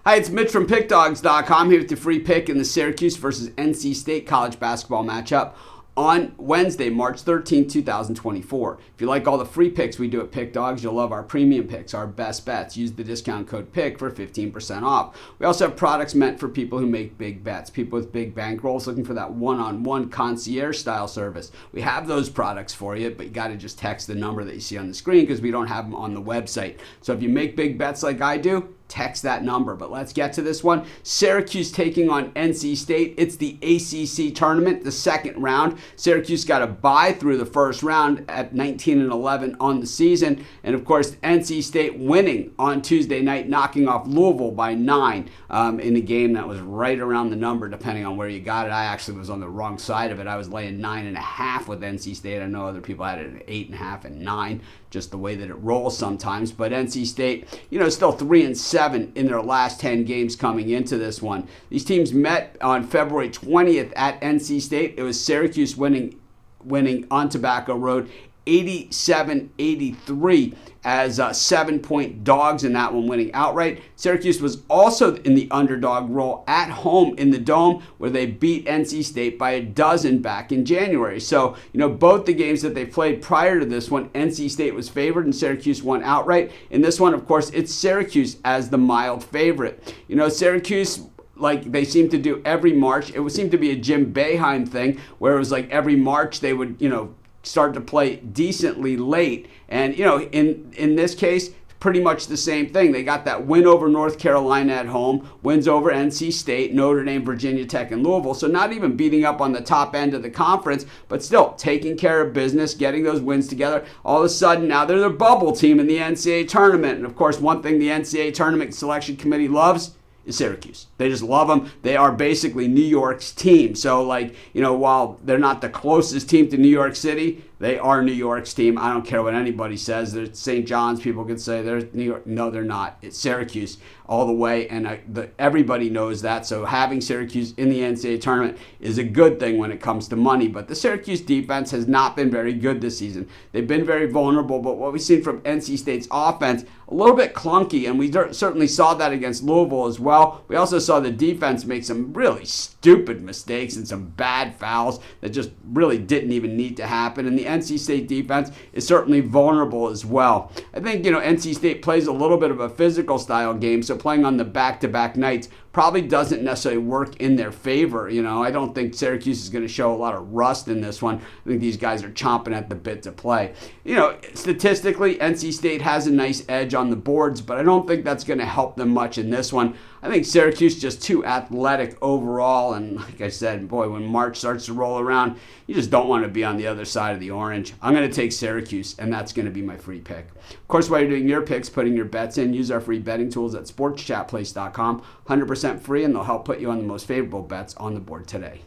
Hi, it's Mitch from Pickdawgz.com here with the free pick in the Syracuse versus NC State college basketball matchup on Wednesday, March 13, 2024. If you like all the free picks we do at Pick Dawgz, you'll love our premium picks, our best bets. Use the discount code PICK for 15% off. We also have products meant for people who make big bets, people with big bankrolls looking for that one-on-one concierge style service. We have those products for you, but you got to just text the number that you see on the screen because we don't have them on the website. So if you make big bets like I do, text that number. But let's get to this one. Syracuse taking on NC State. It's the ACC tournament, the second round. Syracuse got a bye through the first round at 19-11 on the season. And of course, NC State winning on Tuesday night, knocking off Louisville by 9 in a game that was right around the number, depending on where you got it. I actually was on the wrong side of it. I was laying 9.5 with NC State. I know other people had it at 8.5 and 9, just the way that it rolls sometimes. But NC State, still 3-7 in their last 10 games coming into this one. These teams met on February 20th at NC State. It was Syracuse winning on Tobacco Road 87-83 as 7-point dogs in that one, winning outright. Syracuse was also in the underdog role at home in the Dome, where they beat NC State by 12 back in January. So, both the games that they played prior to this one, NC State was favored and Syracuse won outright. In this one, of course, it's Syracuse as the mild favorite. Syracuse, like they seem to do every March, it would seem to be a Jim Boeheim thing, where it was like every March they would, start to play decently late. And, in this case, pretty much the same thing. They got that win over North Carolina at home, wins over NC State, Notre Dame, Virginia Tech, and Louisville. So not even beating up on the top end of the conference, but still taking care of business, getting those wins together. All of a sudden, now they're the bubble team in the NCAA tournament. And of course, one thing the NCAA tournament selection committee loves is Syracuse. They just love them. They are basically New York's team. So, while they're not the closest team to New York City, they are New York's team. I don't care what anybody says. They're St. John's. People could say they're New York. No, they're not. It's Syracuse all the way, and everybody knows that. So having Syracuse in the NCAA tournament is a good thing when it comes to money. But the Syracuse defense has not been very good this season. They've been very vulnerable, but what we've seen from NC State's offense, a little bit clunky, and we certainly saw that against Louisville as well. We also saw the defense make some really stupid mistakes and some bad fouls that just really didn't even need to happen. And the NC State defense is certainly vulnerable as well. I think, NC State plays a little bit of a physical style game, so playing on the back-to-back nights probably doesn't necessarily work in their favor. I don't think Syracuse is going to show a lot of rust in this one. I think these guys are chomping at the bit to play. Statistically, NC State has a nice edge on the boards, but I don't think that's going to help them much in this one. I think Syracuse just too athletic overall, and like I said, boy, when March starts to roll around, you just don't want to be on the other side of the orange. I'm going to take Syracuse, and that's going to be my free pick. Of course, while you're doing your picks, putting your bets in, use our free betting tools at sportschatplace.com. 100% free, and they'll help put you on the most favorable bets on the board today.